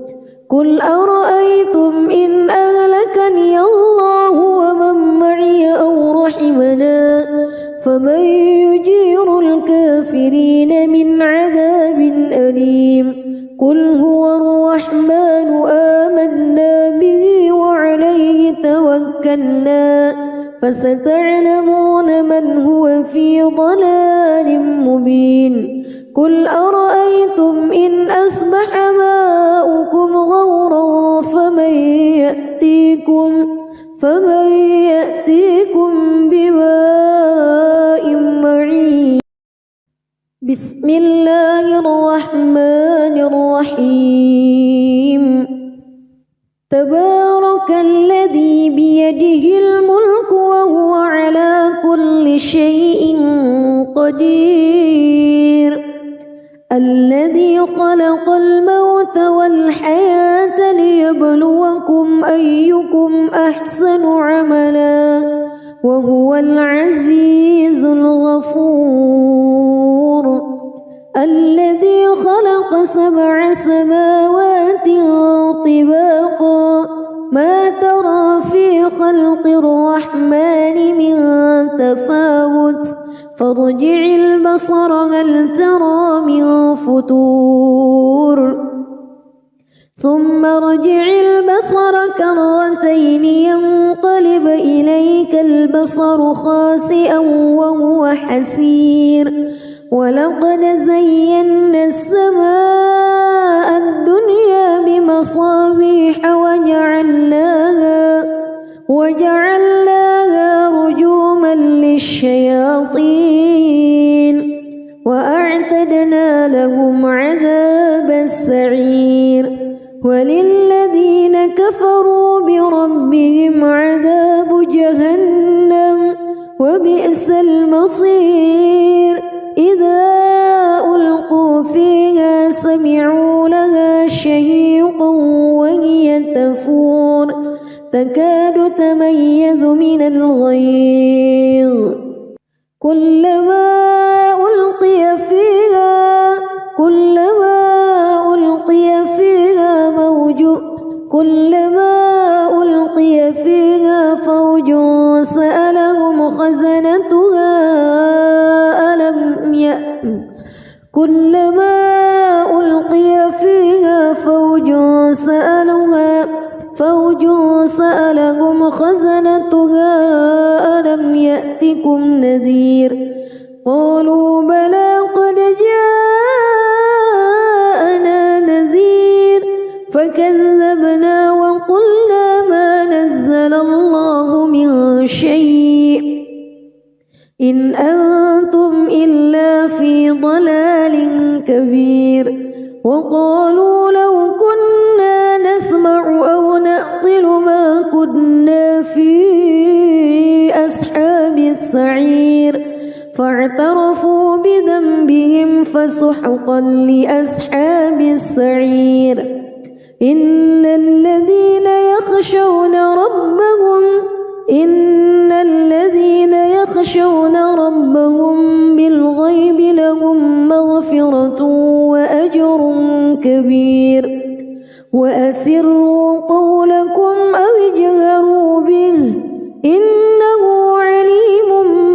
قل أرأيتم إن أهلكني الله ومن معي أو رحمنا فمن يجير الكافرين من عذاب أليم قل هو الرحمن آمنا به وعليه توكلنا فستعلمون من هو في ضلال مبين قل أرأيتم إن أصبح ماؤكم غورا فمن يأتيكم بماء معين بسم الله الرحمن الرحيم تبارك الذي بيده الملك وهو على كل شيء قدير الذي خلق الموت والحياة ليبلوكم أيكم أحسن عملا وهو العزيز الغفور الذي خلق 7 سماوات طباقا ما ترى في خلق الرحمن من تفاوت فارجع البصر هل ترى من فتور ثم ارجع البصر كرتين ينقلب إليك البصر خاسئا وهو حسير ولقد زينا السماء الدنيا بمصابيح وجعلناها رجوما للشياطين وأعتدنا لهم عذاب السعير وللذين كفروا بربهم عذاب جهنم وبئس المصير إذا ألقوا فيها سمعوا لها شهيقا وهي تفور تكاد تميز من الغيظ كلما ألقي فيها فوج سألهم خزنتها ألم يأتكم نذير قالوا بلى قد جاءنا نذير فكذبنا وقلنا ما نزل الله من شيء إن أنتم إلا في ضلال كبير وقالوا لو كنا نسمع أو نعقل ما كنا في أصحاب السعير فاعترفوا بذنبهم فسحقا لأصحاب السعير إن الذين يخشون ربهم بالغيب لهم مغفرة وأجر كبير وأسروا قولكم أو اجهروا به إنه عليم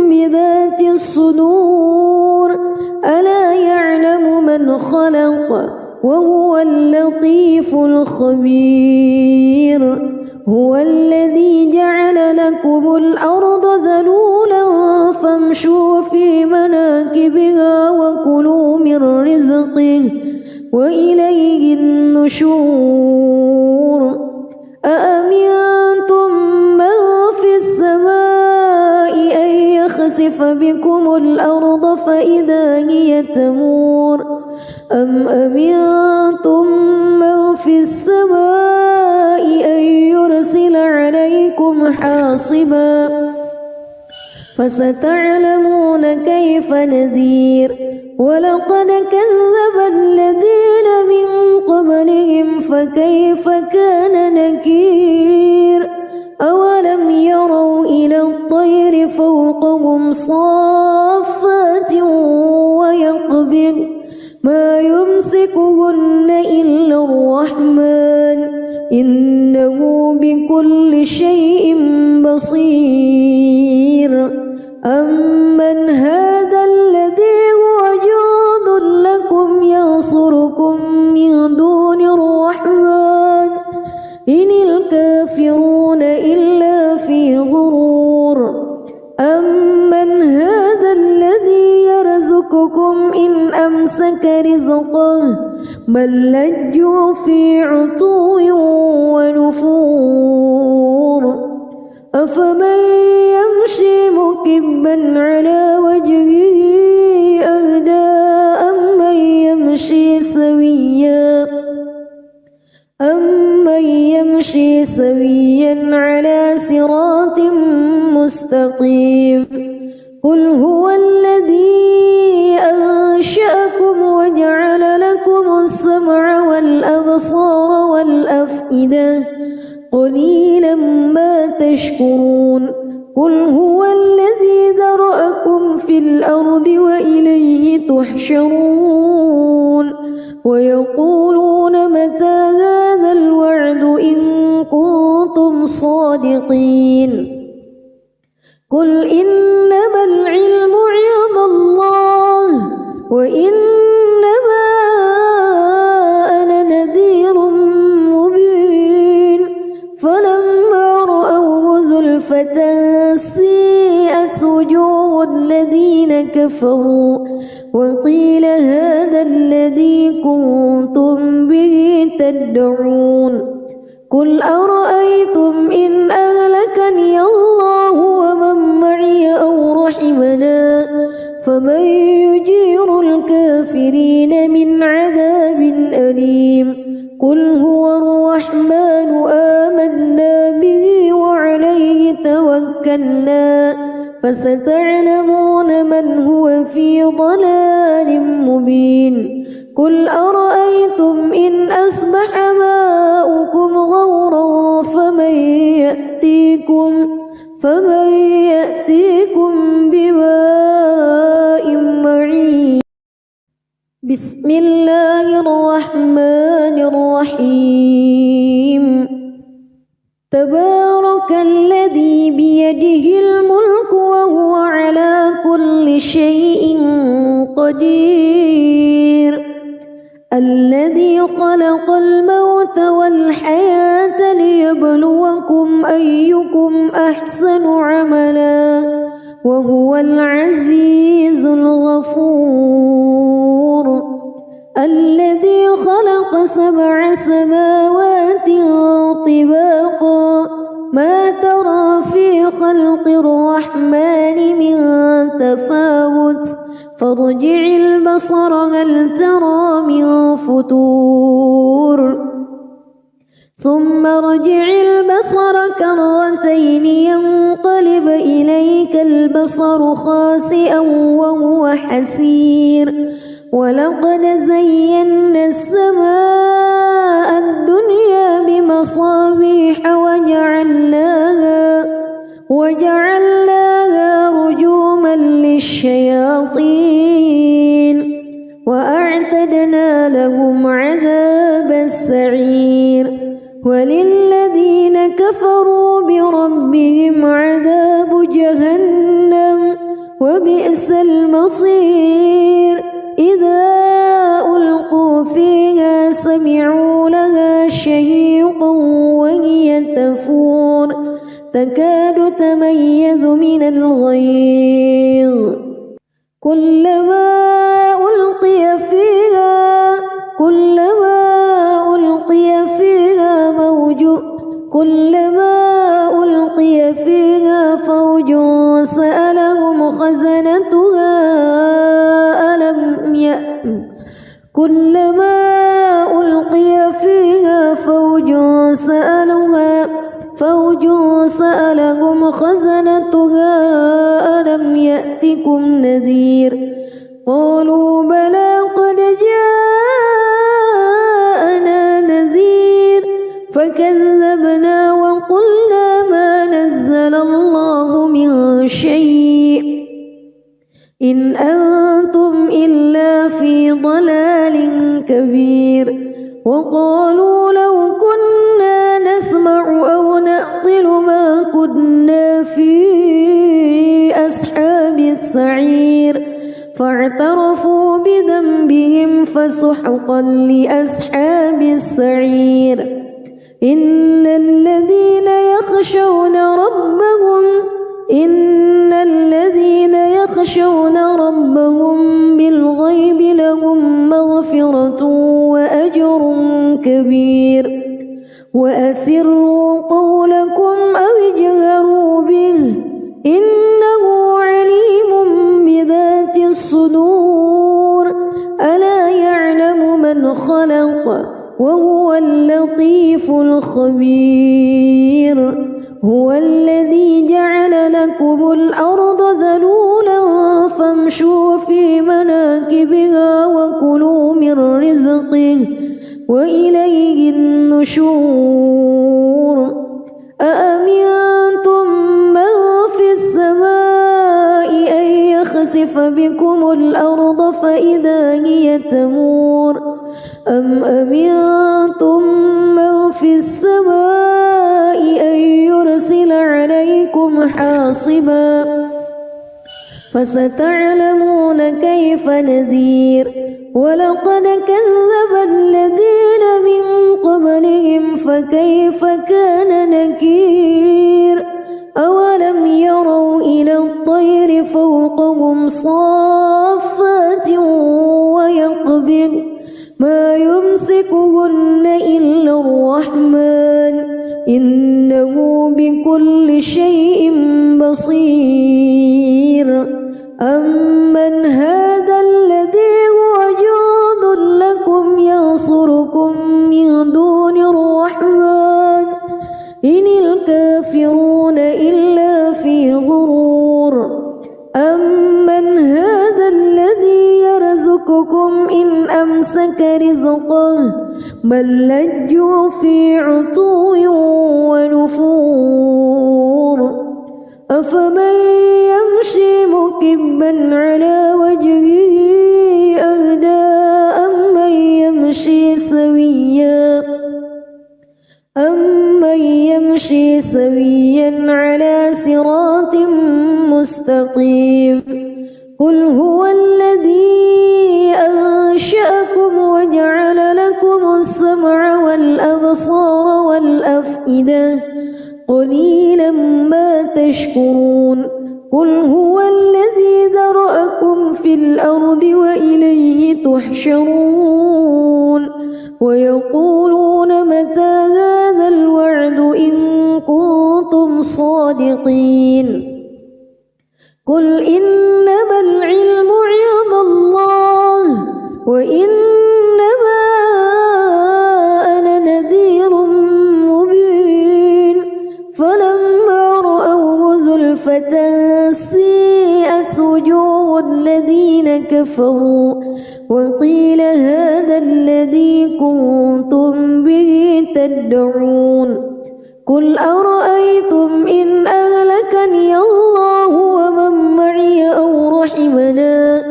بذات الصدور ألا يعلم من خلق وهو اللطيف الخبير هو الذي جعل لكم الأرض ذلولا فامشوا في مناكبها وكلوا من رزقه وإليه النشور أأمنتم من في السماء أن يخسف بكم الأرض فإذا هي تمور أم أمنتم من في السماء أن يرسل عليكم حاصبا فستعلمون كيف نذير ولقد كذب الذين من قبلهم فكيف كان نكير أولم يروا إلى الطير فوقهم صافات ويقبض ما يمسكهن إلا الرحمن إنه بكل شيء بصير أمن هذا الذي هو جند لكم ينصركم من دون الرحمن إن الكافرون إلا في غرور أمن هذا الذي يرزقكم إن أمسك رزقه بل لجوا في عتو ونفور أفمن يمشي مكبا على وجهه أهدى أمن يمشي سويا على صراط مستقيم قل هو الذي أنشأكم وجعل لكم السمع والأبصار والأفئدة قليلا ما تشكرون قل هو الذي ذرأكم في الأرض وإليه تحشرون ويقولون متى هذا الوعد إن كنتم صادقين قل إنما العلم عند الله وإنما أنا نذير مبين فلما رأوه زلفة سيئت وجوه الذين كفروا وقيل هذا الذي كنتم به تدعون قل أرأيتم إن أهلكني الله ومن معي أو رحمنا فمن يجير الكافرين توكلنا فستعلمون من هو في ضلال مبين قل أرأيتم إن أصبح ماؤكم غورا فمن يأتيكم بماء معين بسم الله الرحمن الرحيم تبارك الذي بيده الملك وهو على كل شيء قدير الذي خلق الموت والحياة ليبلوكم أيكم أحسن عملا وهو العزيز الغفور الذي خلق 7 سماوات طباقا ما ترى في خلق الرحمن من تفاوت فارجع البصر هل ترى من فتور ثم ارجع البصر كرتين ينقلب إليك البصر خاسئا وهو حسير ولقد زينا السماء الدنيا بمصابيح وجعلناها رجوما للشياطين وأعتدنا لهم عذاب السعير وللذين كفروا بربهم عذاب جهنم وبئس المصير إذا ألقوا فيها سمعوا لها شهيقا وهي تفور تكاد تميز من الغيظ كلما ألقي فيها فوج سألهم خزنتها كلما ألقي فيها فوج سألهم خزنتها ألم يأتكم نذير قالوا بلى قد جاءنا نذير فكذبنا وقلنا ما نزل الله من شيء إن أنتم إلا في ضلال كبير وقالوا لو كنا نسمع أو نعقل ما كنا في أصحاب السعير فاعترفوا بذنبهم فسحقا لأصحاب السعير إن الذين يخشون ربهم بالغيب لهم مغفرة وأجر كبير وأسروا قولكم أو اجهروا به إنه عليم بذات الصدور ألا يعلم من خلق وهو اللطيف الخبير هو الذي جعل لكم الأرض ذلولا فامشوا في مناكبها وكلوا من رزقه وإليه النشور أأمنتم من في السماء أن يخسف بكم الأرض فإذا هي تمور أم أمنتم من في السماء أن يرسل عليكم حاصبا فستعلمون كيف نذير ولقد كذب الذين من قبلهم فكيف كان نكير أولم يروا إلى الطير فوقهم صافات ويقبض ما يمسكهن إلا الرحمن إنه بكل شيء بصير أمن هذا الذي هو جند لكم ينصركم من دون الرحمن إن الكافرون إلا لفي غرور أمن هذا الذي يرزقكم إن أمسك رزقه بل لجوا في عتو ونفور أفمن يمشي مكبا على وجهه أهدى أمن يمشي سويا على صراط مستقيم قل هو الذي أنشأكم وجعل لكم السمع والأبصار والأفئدة قليلا ما تشكرون قل هو الذي ذرأكم في الأرض وإليه تحشرون ويقولون متى هذا الوعد إن كنتم صادقين قل إنما العلم عند الله وإنما أنا نذير مبين فلما رأوه زلفة سيئت وجوه الذين كفروا وقيل هذا الذي كنتم به تدعون قل أرأيتم إن أهلكني الله ومن معي أو رحمنا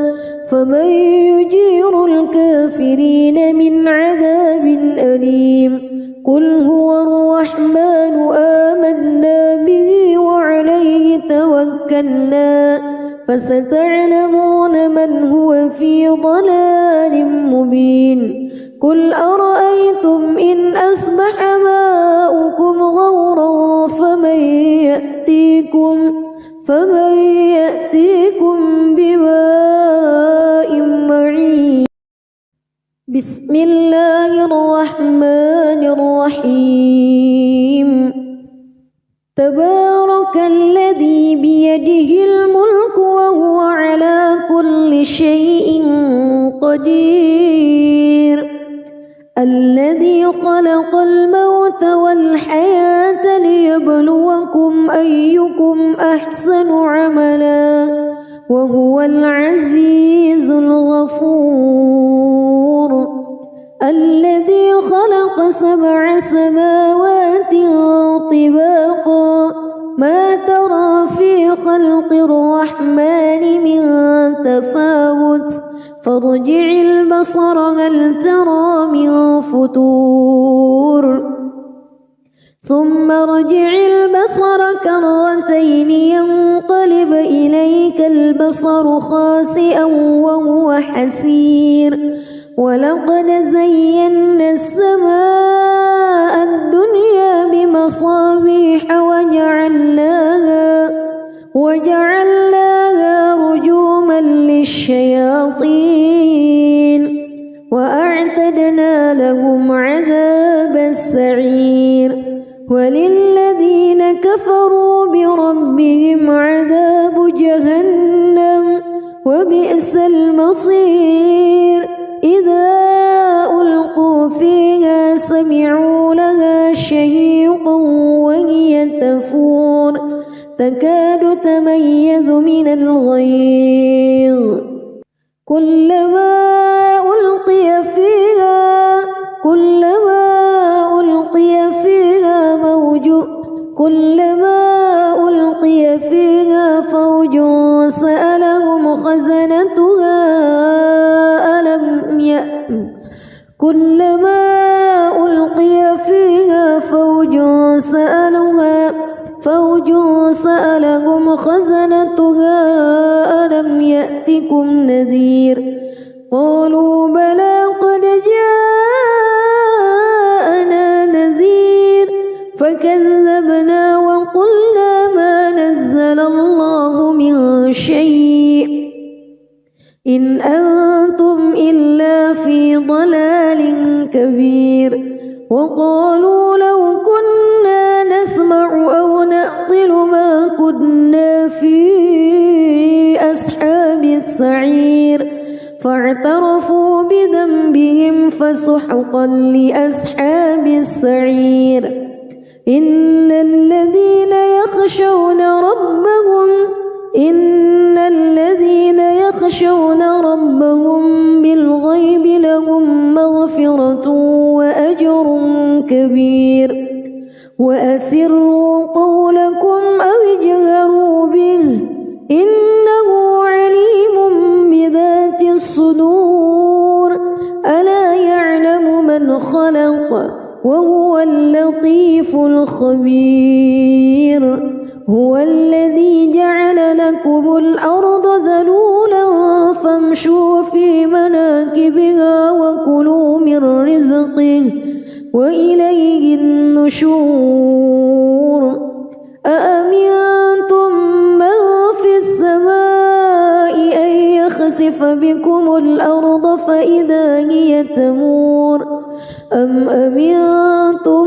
فمن يجير الكافرين من عذاب أليم قل هو الرحمن آمنا به وعليه توكلنا فستعلمون من هو في ضلال مبين قل أرأيتم إن أصبح ماؤكم غورا فمن يأتيكم بماء معين بسم الله الرحمن الرحيم تبارك الذي بيده الملك وهو على كل شيء قدير الذي خلق الموت والحياة ليبلوكم أيكم أحسن عملا وهو العزيز الغفور الذي خلق 7 سماوات طباقا ما ترى في خلق الرحمن من تفاوت فارجع البصر هل ترى من فتور ثم ارجع البصر كرتين ينقلب إليك البصر خاسئا وهو حسير ولقد زينا السماء الدنيا بمصابيح وجعلناها رجوما للشياطين وأعتدنا لهم عذاب السعير وللذين كفروا بربهم عذاب جهنم وبئس المصير إذا ألقوا فيها سمعوا لها شهيقا وهي تفور تكاد تميز من الغيظ كلما ألقي فيها فوج سألهم خزنتها كلما ألقي فيها فوج سألهم خزنتها ألم يأتكم نذير قالوا بلى قد جاءنا نذير فكذبنا وقلنا ما نزل الله من شيء إن أنتم إلا في ضلال كبير وقالوا لو كنا نسمع أو نعقل ما كنا في أصحاب السعير فاعترفوا بذنبهم فسحقا لأصحاب السعير إن الذين يخشون ربهم بالغيب لهم مغفرة وأجر كبير وأسروا قولكم أو اجهروا به إنه عليم بذات الصدور ألا يعلم من خلق وهو اللطيف الخبير هو الذي جعل لكم الأرض ذلولا فامشوا في مناكبها وكلوا من رزقه وإليه النشور أأمنتم من في السماء أن يخسف بكم الأرض فإذا هي تمور أم أمنتم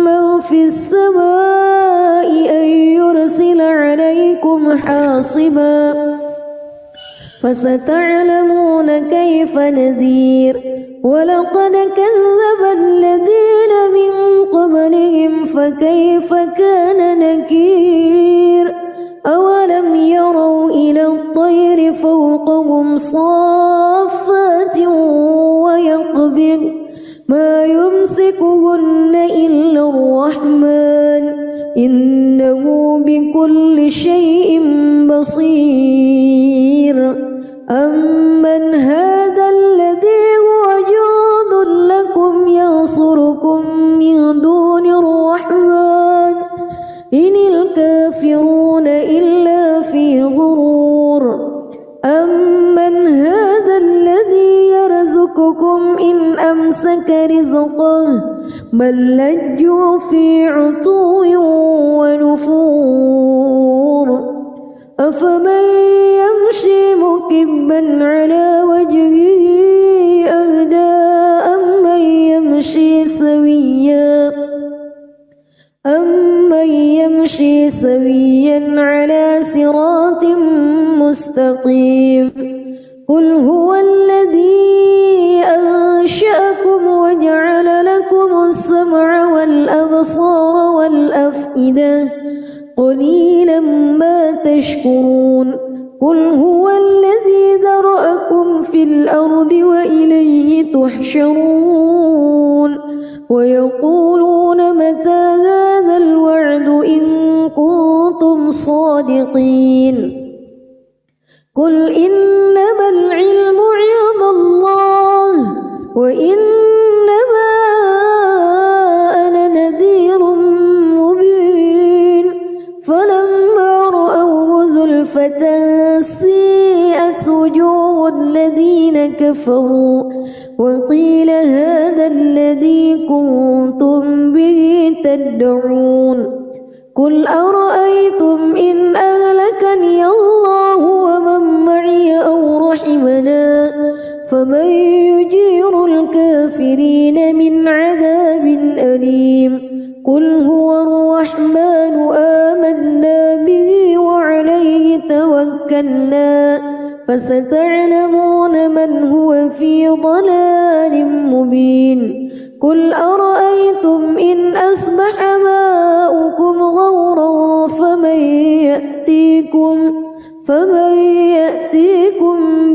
من في السماء أن يرسل عليكم حاصبا فستعلمون كيف نذير ولقد كذب الذين من قبلهم فكيف كان نكير أولم يروا إلى الطير فوقهم صافات ويقبض ما يمسكهن إلا الرحمن إنه بكل شيء بصير أمن هذا الذي هو جند لكم ينصركم من دون الرحمن إن الكافرون إلا في غرور أمن هذا الذي يرزقكم إن أمسك رزقه بل لجوا في عتو ونفور أفمن يمشي مكبا على وجهه أهدى أمن يمشي سويا على صراط مستقيم قل هو الذي أنشأكم وجعل لكم السمع والأبصار والأفئدة قليلا ما تشكرون قل هو الذي ذرأكم في الأرض وإليه تحشرون ويقولون متى هذا الوعد إن كنتم صادقين قل إنما العلم عند الله وإنما أنا نذير مبين فلما رأوه زلفة سيئت وجوه الذين كفروا وقيل هذا الذي كنتم به تدعون قل أرأيتم إن أهلكني الله ومن معي أو رحمنا فمن يجير الكافرين من عذاب أليم قل هو الرحمن آمنا به وعليه توكلنا فستعلمون من هو في ضلال مبين قل أرأيتم إن أصبح ماؤكم غورا فمن يأتيكم